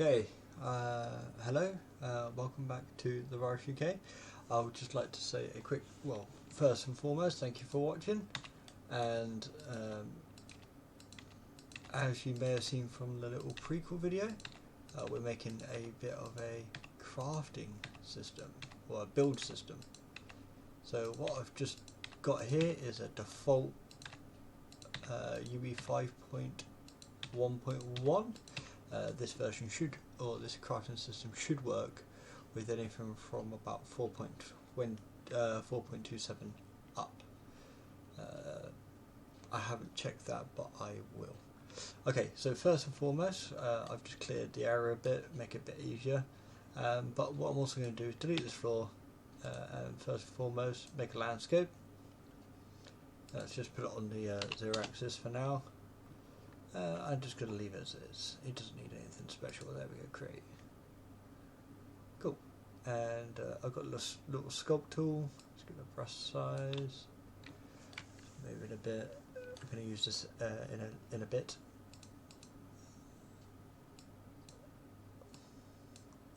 Okay, hello, welcome back to the Virus UK. I would just like to say a quick, well, first and foremost, thank you for watching, and as you may have seen from the little prequel video, we're making a bit of a crafting system, or a build system. So what I've just got here is a default UE 5.1.1. This version should, or this crafting system should work with anything from about 4.27 up. I haven't checked that, but I will. Okay, so first and foremost, I've just cleared the area a bit, make it a bit easier. But what I'm also going to do is delete this floor, and first and foremost, make a landscape. Let's just put it on the 0 axis for now. I'm just going to leave it as is. It doesn't need anything special. There we go, create. Cool. And I've got a little sculpt tool. Let's give it a brush size. Move it a bit. I'm going to use this in a bit.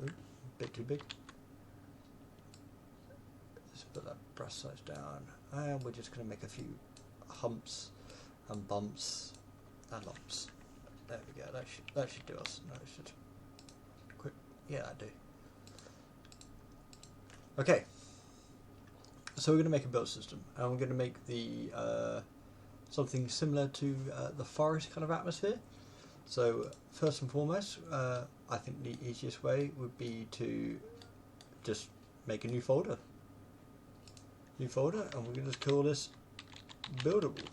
Ooh, a bit too big. Let's put that brush size down. And we're just going to make a few humps and bumps. And lumps. There we go. That should do us. No, it should. Quick. Yeah, I do. Okay. So we're going to make a build system, and we're going to make the something similar to the forest kind of atmosphere. So first and foremost, I think the easiest way would be to just make a new folder. And we're going to just call this buildable,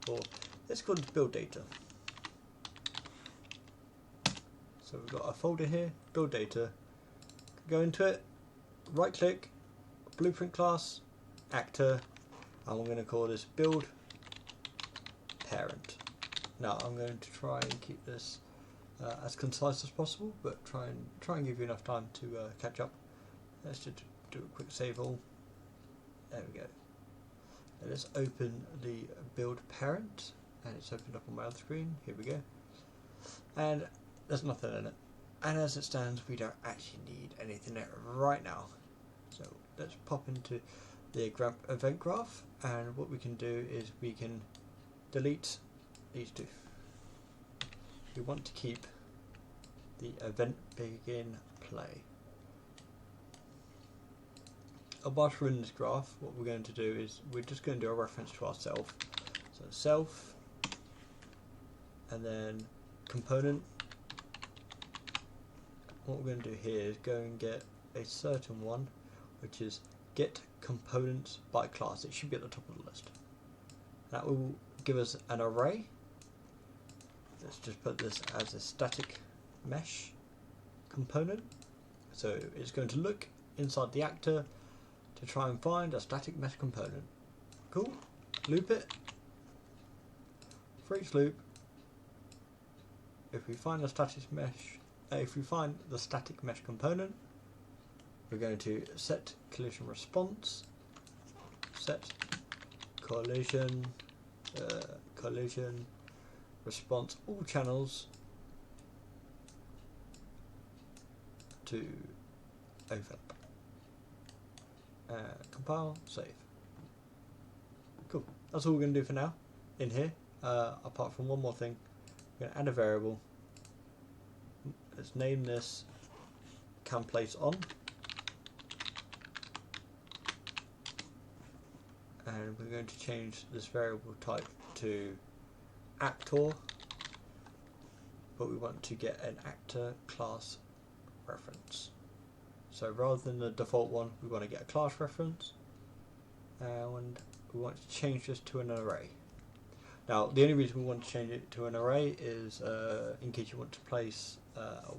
or let's call it build data. So we've got a folder here, build data. Go into it, right click, blueprint class, actor, and we're going to call this build parent. Now I'm going to try and keep this as concise as possible, but try and give you enough time to catch up. Let's just do a quick save all. There we go. Now let's open the build parent. And it's opened up on my other screen. Here we go. And there's nothing in it. And as it stands, we don't actually need anything in it right now. So let's pop into the event graph. And what we can do is we can delete these two. We want to keep the event begin play. Whilst we're in this graph, what we're going to do is we're just going to do a reference to ourselves. So self. And then component. What we're going to do here is go and get a certain one, which is get components by class. It should be at the top of the list. That will give us an array. Let's just put this as a static mesh component. So it's going to look inside the actor to try and find a static mesh component. Cool. Loop it. For each loop, if we find the static mesh, component, we're going to set collision response, set collision response all channels to overlap. Compile, save. Cool. That's all we're going to do for now in here. Apart from one more thing. We're going to add a variable. Let's name this CamPlaceOn, and we're going to change this variable type to actor, but we want to get an actor class reference. So rather than the default one, we want to get a class reference, and we want to change this to an array. Now, the only reason we want to change it to an array is in case you want to place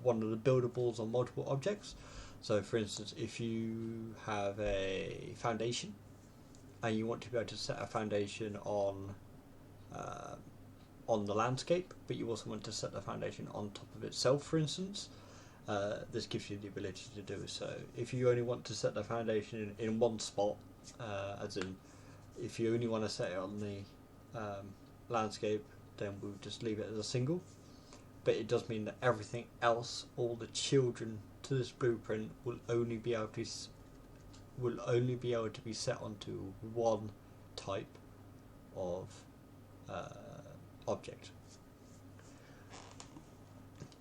one of the buildables on multiple objects. So, for instance, if you have a foundation and you want to be able to set a foundation on the landscape, but you also want to set the foundation on top of itself, for instance. This gives you the ability to do so. If you only want to set the foundation in one spot, as in if you only want to set it on the landscape, then we'll just leave it as a single. But it does mean that everything else, all the children to this blueprint, will only be able to be set onto one type of object.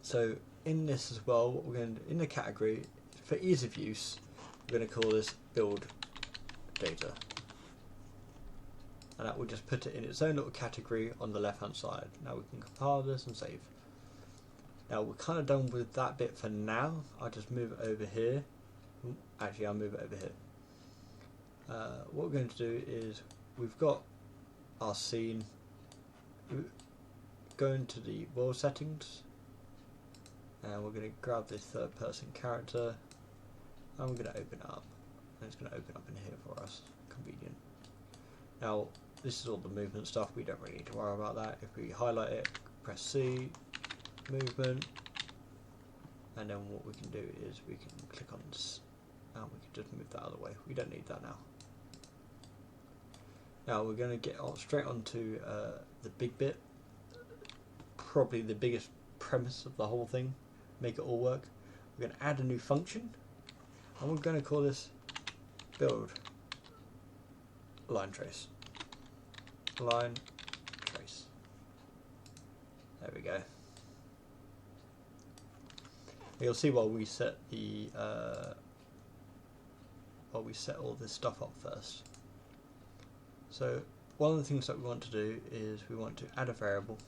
So in this as well, what we're going to do in the category, for ease of use, we're going to call this build data, and that will just put it in its own little category on the left hand side. Now we can compile this and save. Now we're kind of done with that bit for now. I'll just move it over here. Actually, I'll move it over here. What we're going to do is, we've got our scene. Go into the world settings, and we're going to grab this third person character, and we're going to open it up, and it's going to open up in here for us. Convenient. Now this is all the movement stuff, we don't really need to worry about that. If we highlight it, press C, movement, and then what we can do is we can click on this, and we can just move that out of the way. We don't need that now. Now we're going to get straight onto the big bit, probably the biggest premise of the whole thing, make it all work. We're going to add a new function, and we're going to call this build line trace. Line trace. There we go. You'll see while we set the all this stuff up first. So one of the things that we want to do is we want to add a variable,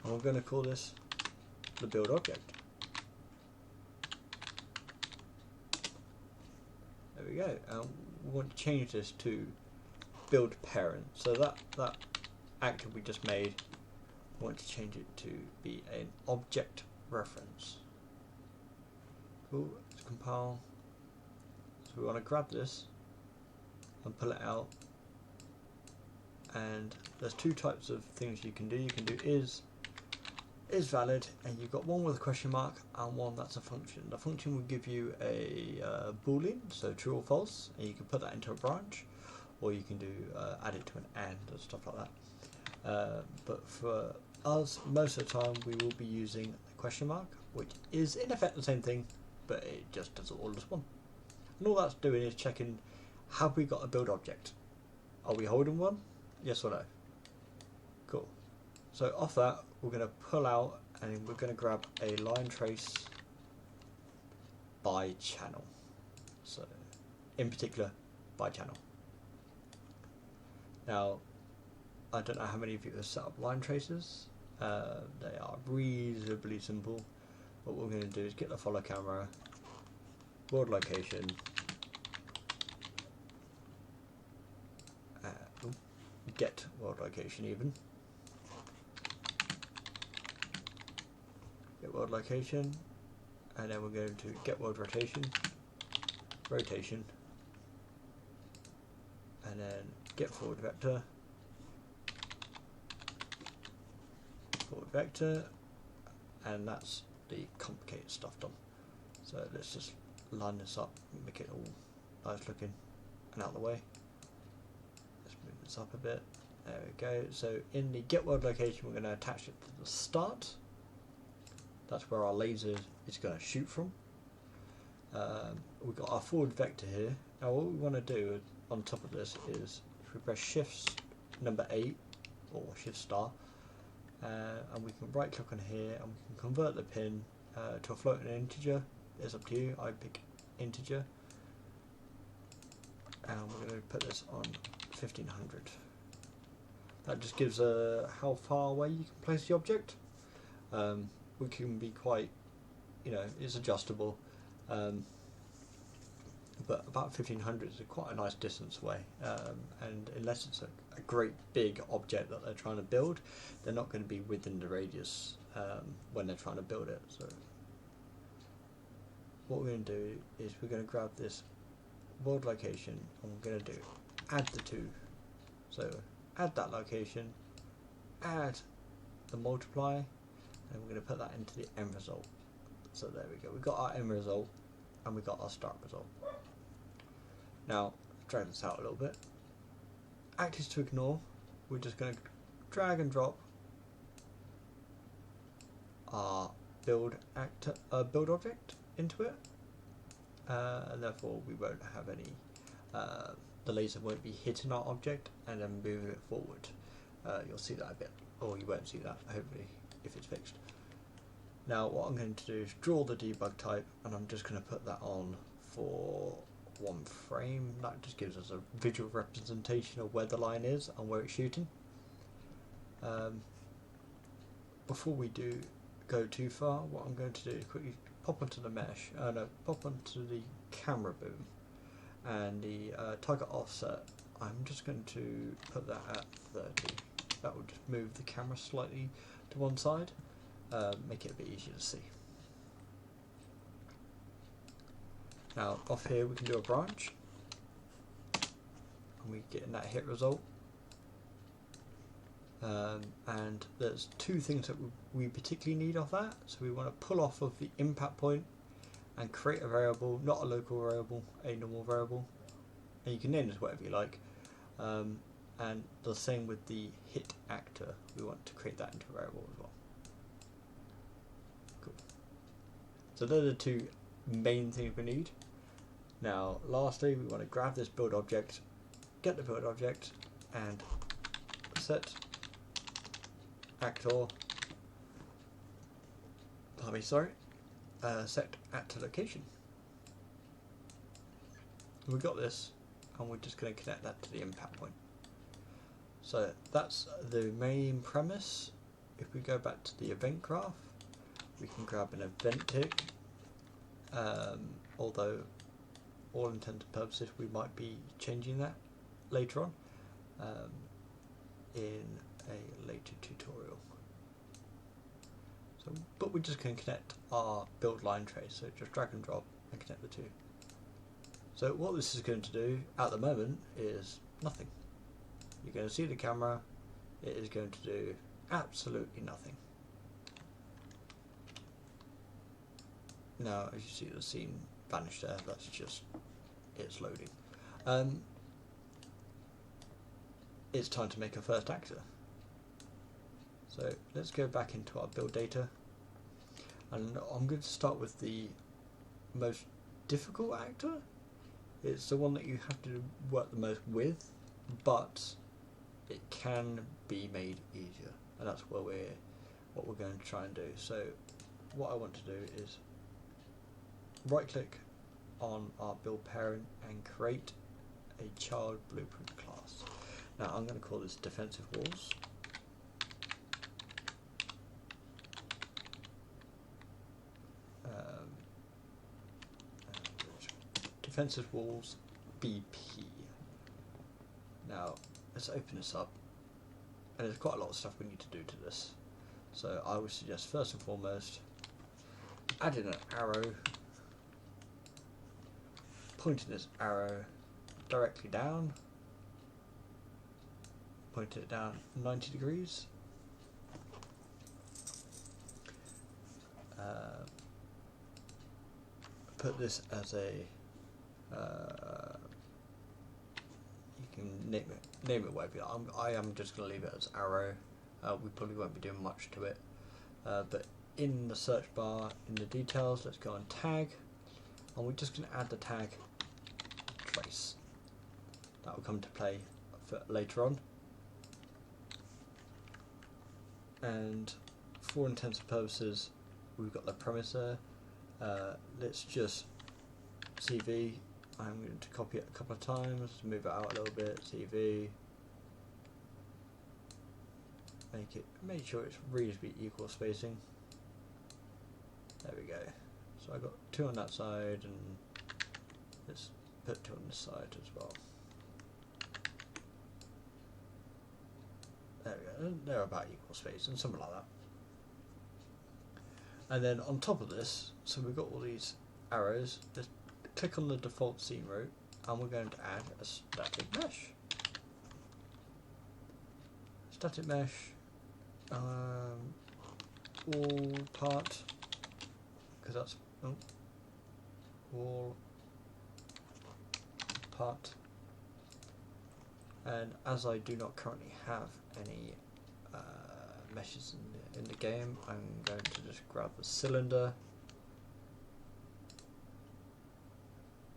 and we're going to call this the build object. There we go. And we want to change this to build parent. So that action we just made, we want to change it to be an object reference. Cool. Let's compile. So we want to grab this and pull it out. And there's two types of things you can do. You can do is valid, and you've got one with a question mark and one that's a function. The function will give you a boolean, so true or false, and you can put that into a branch, or you can do add it to an and or stuff like that. But for us, most of the time we will be using a question mark, which is in effect the same thing, but it just does it all as one. And all that's doing is checking, have we got a build object? Are we holding one? Yes or no? Cool. So off that, we're going to pull out, and we're going to grab a line trace by channel. So in particular, by channel. Now, I don't know how many of you have set up line traces. They are reasonably simple. What we're going to do is get the follow camera, world location, get world location even. Get world location, and then we're going to get world rotation, rotation, and then get forward vector, and that's the complicated stuff done. So let's just line this up, make it all nice looking and out of the way. Let's move this up a bit. There we go. So in the get world location, we're going to attach it to the start. That's where our laser is going to shoot from. We've got our forward vector here. Now what we want to do on top of this is, if we press shift number 8 or shift star, and we can right click on here, and we can convert the pin to a floating integer. It's up to you. I pick integer, and we're going to put this on 1500. That just gives how far away you can place the object. We can be quite, it's adjustable, but about 1500 is quite a nice distance away, and unless it's a great big object that they're trying to build, they're not going to be within the radius when they're trying to build it. So what we're going to do is we're going to grab this world location, and we're going to do add the two. So add that location, add the multiply, and we're going to put that into the end result. So there we go, we've got our end result and we've got our start result. Now drag this out a little bit. Actors to ignore, we're just going to drag and drop our build object into it, and therefore we won't have any, the laser won't be hitting our object and then moving it forward. You'll see that a bit, or you won't see that hopefully if it's fixed. Now what I'm going to do is draw the debug type, and I'm just going to put that on for 1 frame. That just gives us a visual representation of where the line is and where it's shooting. Before we go too far, what I'm going to do is quickly pop onto the mesh, pop onto the camera boom, and the target offset. I'm just going to put that at 30. That will just move the camera slightly to one side, make it a bit easier to see. Now off here we can do a branch, and we get in that hit result. And there's 2 things that we particularly need off that. So we want to pull off of the impact point and create a variable, not a local variable, a normal variable, and you can name this whatever you like. And the same with the hit actor, we want to create that into a variable as well. Cool. So those are the 2 main things we need. Now lastly, we want to grab this build object, get the build object, and set actor, set actor location. We've got this, and we're just going to connect that to the impact point. So that's the main premise. If we go back to the event graph, we can grab an event tick, although all intents and purposes we might be changing that later on in a later tutorial. So, but we're just going to connect our build line trace, so just drag and drop and connect the 2. So what this is going to do at the moment is nothing. You're going to see the camera, it is going to do absolutely nothing. Now as you see the scene vanish there, that's just, it's loading. It's time to make a first actor. So let's go back into our build data, and I'm going to start with the most difficult actor. It's the one that you have to work the most with, but it can be made easier, and that's what we're going to try and do. So what I want to do is right click on our build parent and create a child blueprint class. Now I'm going to call this defensive walls. Defensive walls BP. Now let's open this up, and there's quite a lot of stuff we need to do to this. So I would suggest first and foremost adding an arrow, pointing this arrow directly down, point it down 90 degrees. Put this as a you can name it whatever you like. I am just going to leave it as arrow. We probably won't be doing much to it, but in the search bar in the details, let's go on tag, and we're just going to add the tag trace. That will come to play for later on, and for intents and purposes we've got the premise there. Let's just CV. I'm going to copy it a couple of times, move it out a little bit, CV, make sure it's reasonably equal spacing. There we go. So I got 2 on that side, and let's put 2 on this side as well. There we go, they're about equal spacing, something like that. And then on top of this, so we've got all these arrows, just click on the default scene route and we're going to add a static mesh. Static mesh, wall part, because that's wall part. And as I do not currently have any meshes in the game, I'm going to just grab the cylinder.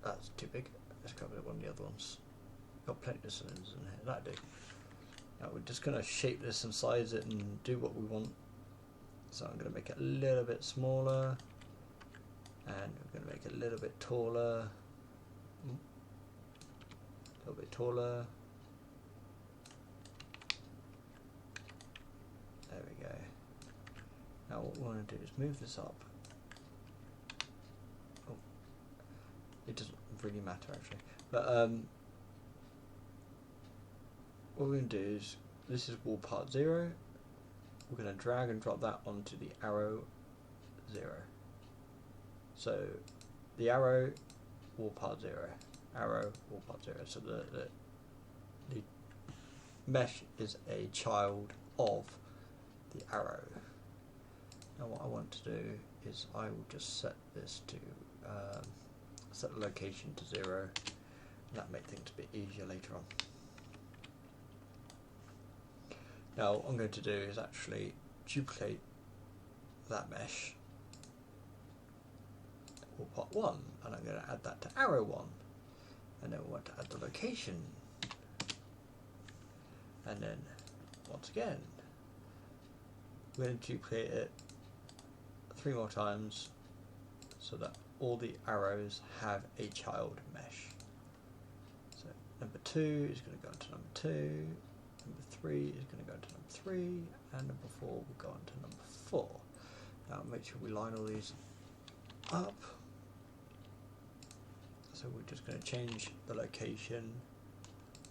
That's too big. Let's grab one of the other ones. Got plenty of cylinders in here. That'll do. Now we're just going to shape this and size it and do what we want. So I'm going to make it a little bit smaller, and we're going to make it a little bit taller. A little bit taller. There we go. Now what we want to do is move this up. Oh, it doesn't really matter actually. But what we're going to do is, this is wall part 0. We're going to drag and drop that onto the arrow 0. So the arrow, wall part 0, arrow, wall part 0. So the mesh is a child of the arrow. Now what I want to do is I will just set this to set the location to 0, and that makes things a bit easier later on. Now what I'm going to do is actually duplicate that mesh, or part 1, and I'm going to add that to arrow 1, and then we want to add the location, and then once again we're going to duplicate it 3 more times so that all the arrows have a child mesh. So number 2 is going to go into number 2, number 3 is going to go into number 3, and number 4 will go into number 4. Now make sure we line all these up. So we're just going to change the location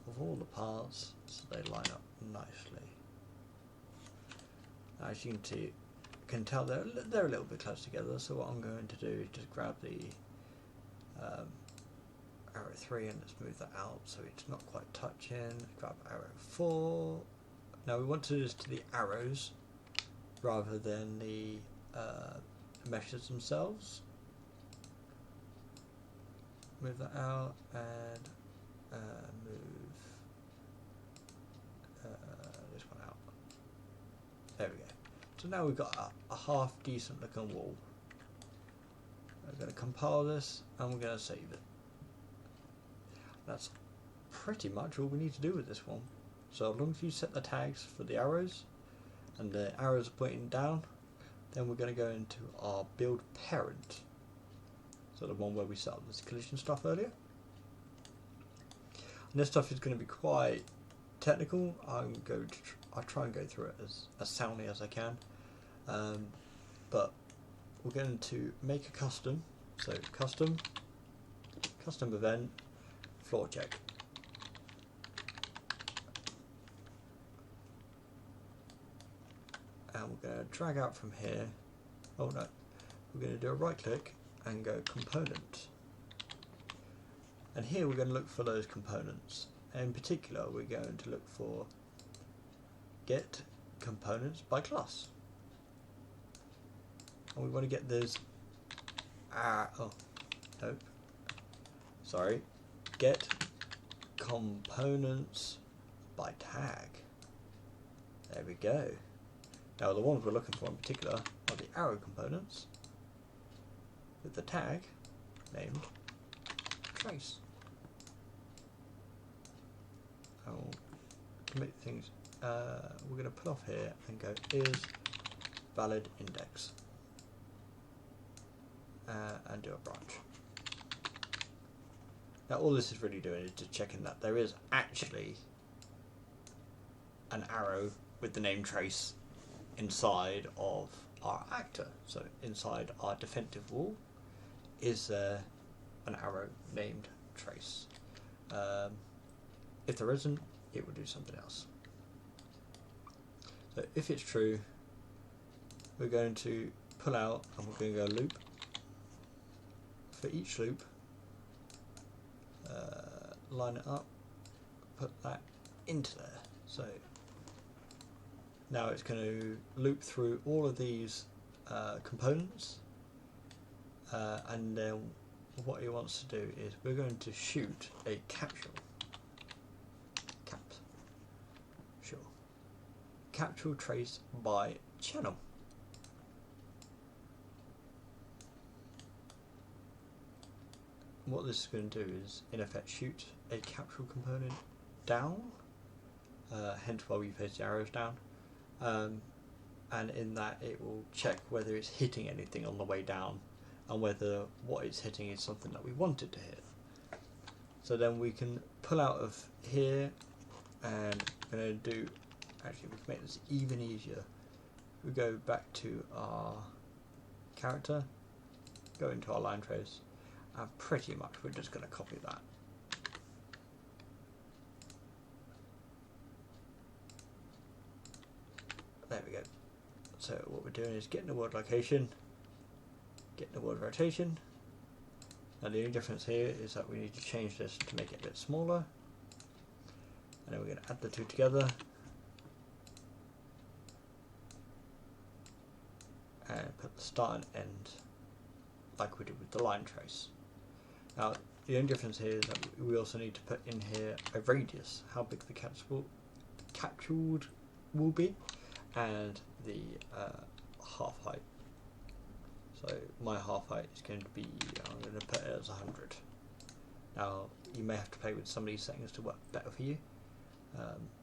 of all the parts so they line up nicely. Now, as you can tell they're a little bit close together, so what I'm going to do is just grab the arrow 3 and let's move that out so it's not quite touching. Grab arrow 4. Now we want to do this to the arrows rather than the meshes themselves. Move that out and move this one out. There we go. So now we've got a half decent looking wall. We're going to compile this and we're going to save it. That's pretty much all we need to do with this one. So as long as you set the tags for the arrows and the arrows are pointing down, then we're going to go into our build parent. So the one where we set up this collision stuff earlier. And this stuff is going to be quite technical. I'll try and go through it as soundly as I can. But we're going to make a custom. So custom event, floor check. And we're going to drag out from here. Oh no, we're going to do a right click and go component. And here we're going to look for those components. And in particular, we're going to look for get components by class. And we want to get this. Get components by tag. There we go. Now the ones we're looking for in particular are the arrow components with the tag named trace. To make things, we're going to put off here and go is valid index and do a branch. Now all this is really doing is just checking that there is actually an arrow with the name trace inside of our actor. So inside our defensive wall is there an arrow named trace. If there isn't, it will do something else. So if it's true, we're going to pull out and we're going to go loop. For each loop, line it up, put that into there. So now it's going to loop through all of these components, and then what he wants to do is we're going to shoot a capsule. Capsule trace by channel. What this is going to do is, in effect, shoot a capsule component down, hence why we place the arrows down, and in that it will check whether it's hitting anything on the way down and whether what it's hitting is something that we want it to hit. So then we can pull out of here, and we're going to do, actually we can make this even easier. We go back to our character, go into our line trace, and pretty much we're just going to copy that. There we go. So what we're doing is getting the world location, getting the world rotation. Now the only difference here is that we need to change this to make it a bit smaller, and then we're going to add the two together and put the start and end like we did with the line trace. Now the only difference here is that we also need to put in here a radius, how big the capsuled will be, and the half height. So my half height is going to be, I'm going to put it as 100. Now you may have to play with some of these settings to work better for you,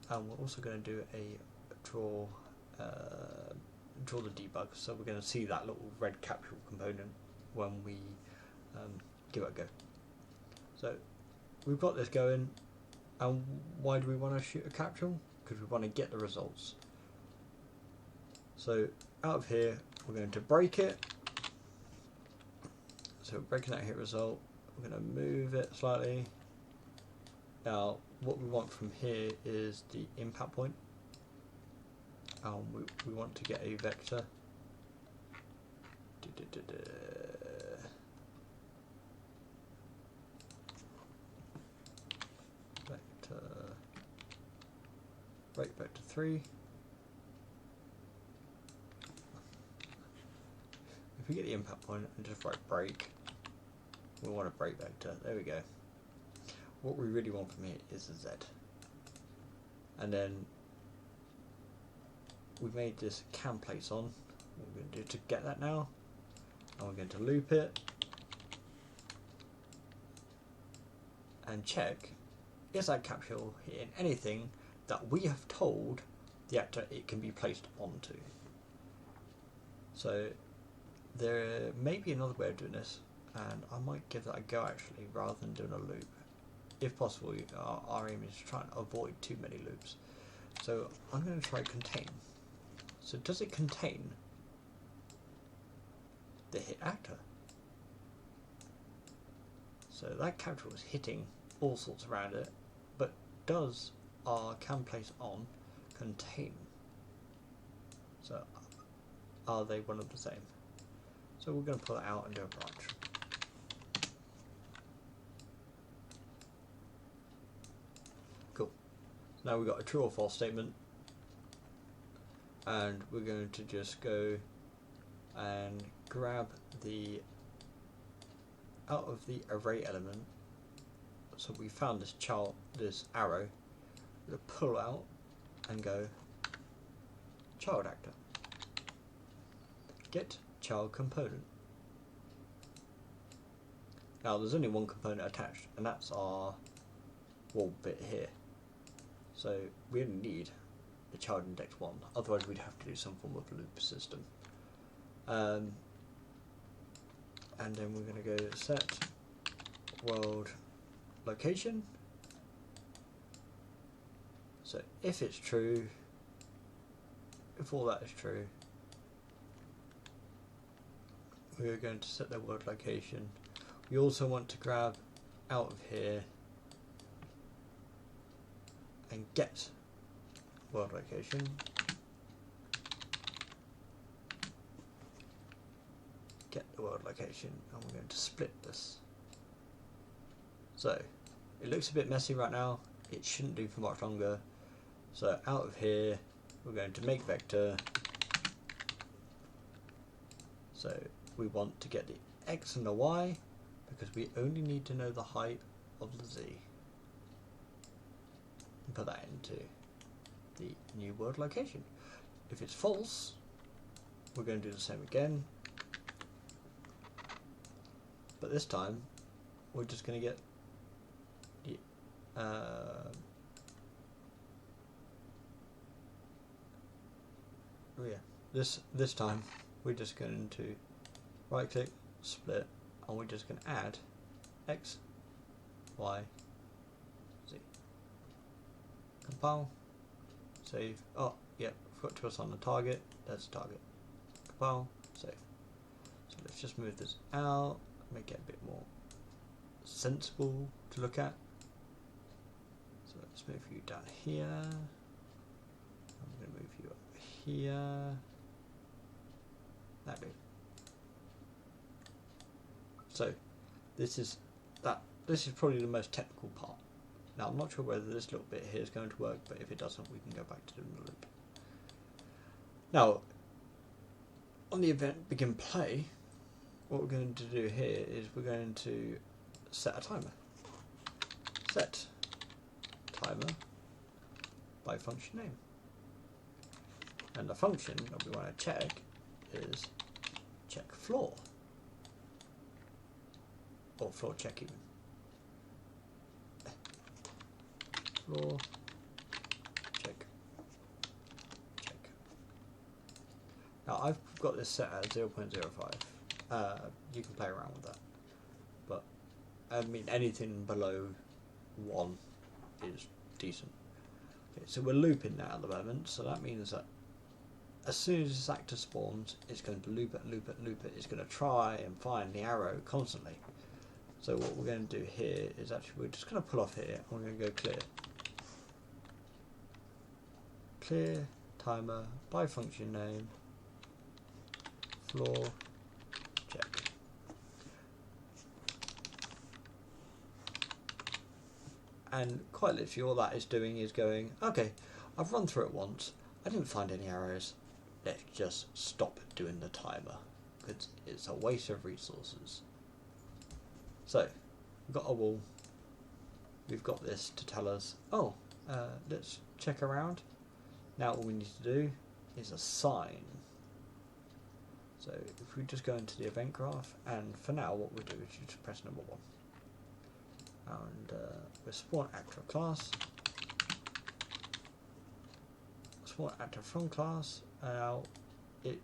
and we're also going to do a draw the debug, so we're going to see that little red capsule component when we give it a go. So we've got this going, and why do we want to shoot a capsule? Because we want to get the results. So out of here we're going to break it, so we're breaking that hit result, we're going to move it slightly. Now what we want from here is the impact point, and we want to get a vector. Vector, break vector 3. If we get the impact point and just write break, we want a break vector. There we go. What we really want from here is a Z. And then we've made this cam place on. What we're going to do to get that now, and we're going to loop it and check, is that capsule hitting anything that we have told the actor it can be placed onto. So there may be another way of doing this, and I might give that a go actually, rather than doing a loop. If possible, our aim is to try and avoid too many loops. So I'm going to try contain. So does it contain the hit actor? So that capsule is hitting all sorts around it, but does our cam place on contain? So are they one of the same? So we're going to pull it out and do a branch. Cool. Now we've got a true or false statement, and we're going to just go and grab the out of the array element. So we found this arrow. We're going to pull out and go child actor. Get child component. Now there's only one component attached, and that's our wall bit here. So we only need the child index 1, otherwise we'd have to do some form of loop system. And then we're going to go set world location. So if it's true, if all that is true, we're going to set the world location. We also want to grab out of here and get world location. Get the world location, and we're going to split this. So it looks a bit messy right now. It shouldn't do for much longer. So out of here, we're going to make vector. So we want to get the x and the y because we only need to know the height of the z. And put that into the new world location. If it's false, we're going to do the same again. But this time, we're just going to get the this time we're just going to right click, split, and we're just going to add x, y, z. Compile, save. Oh, yeah, forgot to assign the target. That's the target. Compile, save. So let's just move this out, make it a bit more sensible to look at. So let's move you down here. I'm going to move you up here. That do. So this is probably the most technical part. Now I'm not sure whether this little bit here is going to work, but if it doesn't, we can go back to doing the loop. Now on the event begin play, what we're going to do here is we're going to set a timer. Set timer by function name. And the function that we want to check is check floor. Or floor check even. Floor check. Now I've got this set at 0.05. You can play around with that. But I mean anything below 1 is decent. Okay, so we're looping that at the moment, so that means that as soon as this actor spawns, it's going to loop it, loop it, loop it. It's going to try and find the arrow constantly. So what we're going to do here is actually we're just going to pull off here and we're going to go clear. Clear timer by function name floor check. And quite literally all that is doing is going, okay, I've run through it once, I didn't find any arrows, let's just stop doing the timer because it's a waste of resources. So we've got a wall, we've got this to tell us, oh, let's check around. Now all we need to do is assign. So if we just go into the event graph, and for now what we'll do is just press number 1. And we'll spawn actor class, spawn actor from class. Now it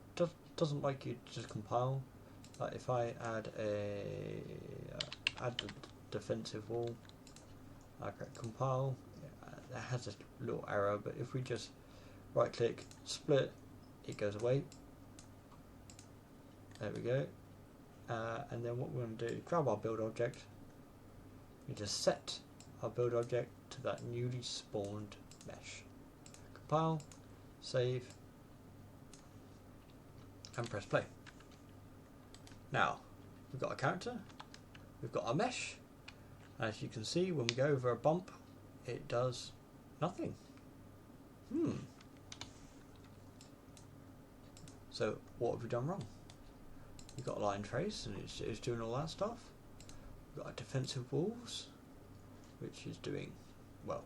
doesn't like you to just compile. But if I add add the defensive wall, okay, compile, that has a little error. But if we just right click, split, it goes away. There we go. And then what we're going to do is grab our build object. We just set our build object to that newly spawned mesh. Compile, save, and press play. Now, we've got a character, we've got our mesh. As you can see, when we go over a bump, it does nothing. So, what have we done wrong? We've got a line trace, and it's doing all that stuff. We've got our defensive walls, which is doing, well,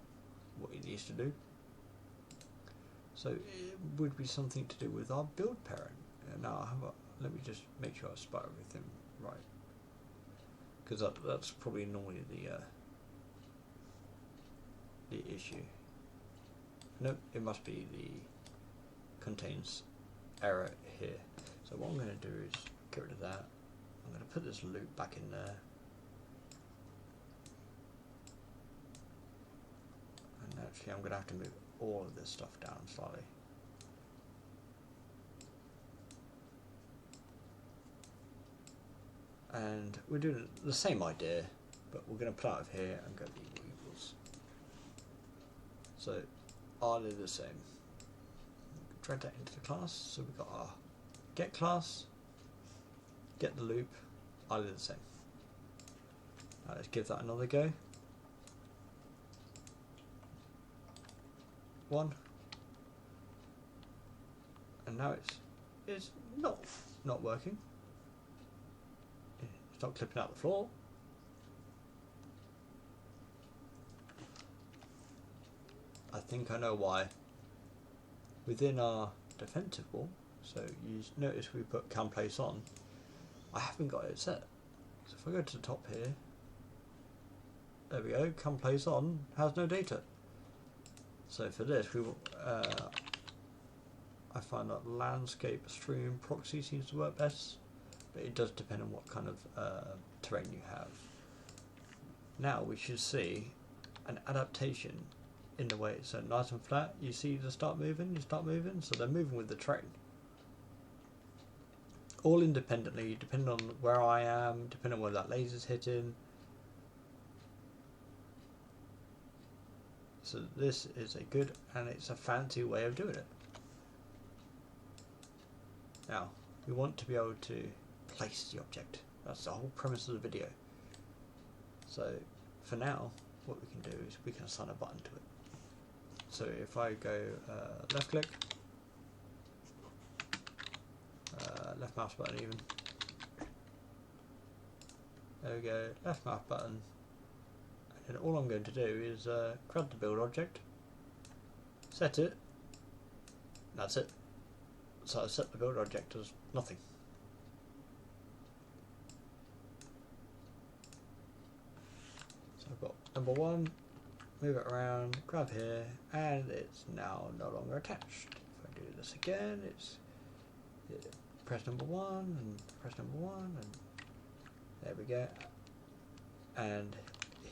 what it needs to do. So, it would be something to do with our build parent. Now, let me just make sure I spot everything right, because that's probably normally the issue. Nope, it must be the contains error here. So what I'm going to do is get rid of that. I'm going to put this loop back in there, and actually I'm going to have to move all of this stuff down slightly. And we're doing the same idea, but we're going to put out of here and go to equals. So are they the same? Drag that into the class. So we've got our get class, get the loop, are they the same? Now let's give that another go. one, and now it's not working. It's not clipping out the floor. I think I know why. Within our defensive wall, so you notice we put can place on, I haven't got it set. So if I go to the top here, there we go, can place on has no data. So for this we will, I find that landscape stream proxy seems to work best, but it does depend on what kind of terrain you have. Now we should see an adaptation in the way it's so nice and flat. You see you start moving, so they're moving with the train. All independently, depending on where I am, depending on where that laser's hitting. So this is a good, and it's a fancy way of doing it. Now, we want to be able to place the object. That's the whole premise of the video. So, for now, what we can do is we can assign a button to it. So if I go left click, left mouse button even, there we go, left mouse button, and all I'm going to do is grab the build object, set it, that's it. So I set the build object as nothing. So I've got number one, move it around, grab here, and it's now no longer attached. If I do this again, it's press number one, and press number one, and there we go. And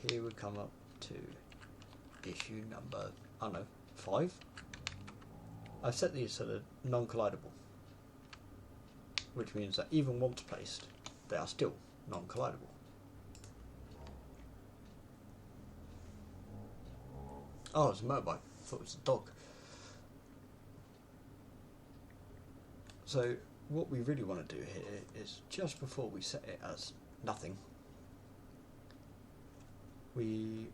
here we come up to issue number, I don't know, 5. I've set these so they're non-collidable, which means that even once placed, they are still non-collidable. Oh, it's a motorbike. I thought it was a dog. So what we really want to do here is just before we set it as nothing, we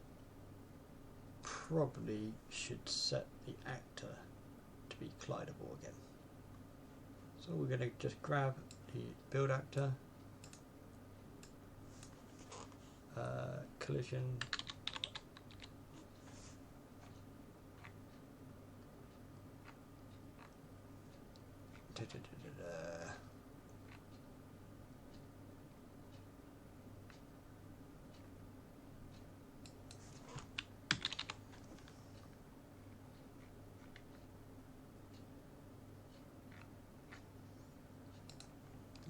probably should set the actor to be collidable again. So we're going to just grab the build actor, collision,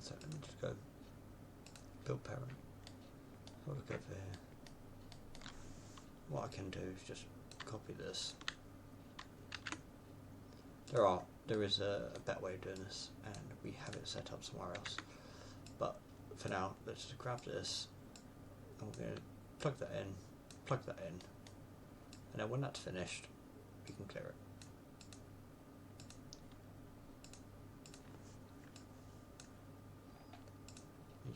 so let me just go build parent. I'll look over here. What I can do is just copy this. There is a better way of doing this, and we have it set up somewhere else. But for now, let's just grab this, and we're going to plug that in, and then when that's finished, we can clear it.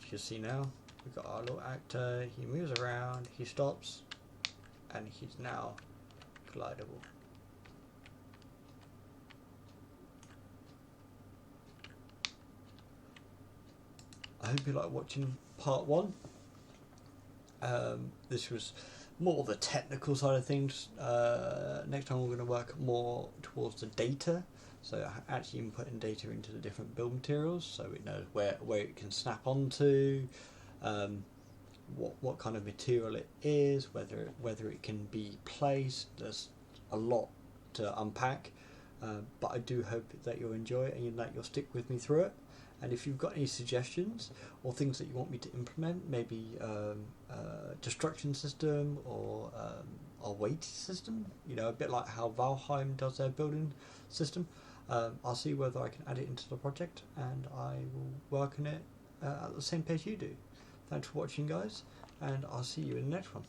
You can see now, we've got our little actor, he moves around, he stops, and he's now collidable. I hope you like watching part 1. This was more the technical side of things. Next time we're going to work more towards the data, so actually inputting data into the different build materials, so it knows where it can snap onto, what kind of material it is, whether it can be placed. There's a lot to unpack, but I do hope that you'll enjoy it and that you'll stick with me through it. And if you've got any suggestions or things that you want me to implement, maybe destruction system or a weight system, you know, a bit like how Valheim does their building system, I'll see whether I can add it into the project, and I will work on it at the same pace you do. Thanks for watching, guys, and I'll see you in the next one.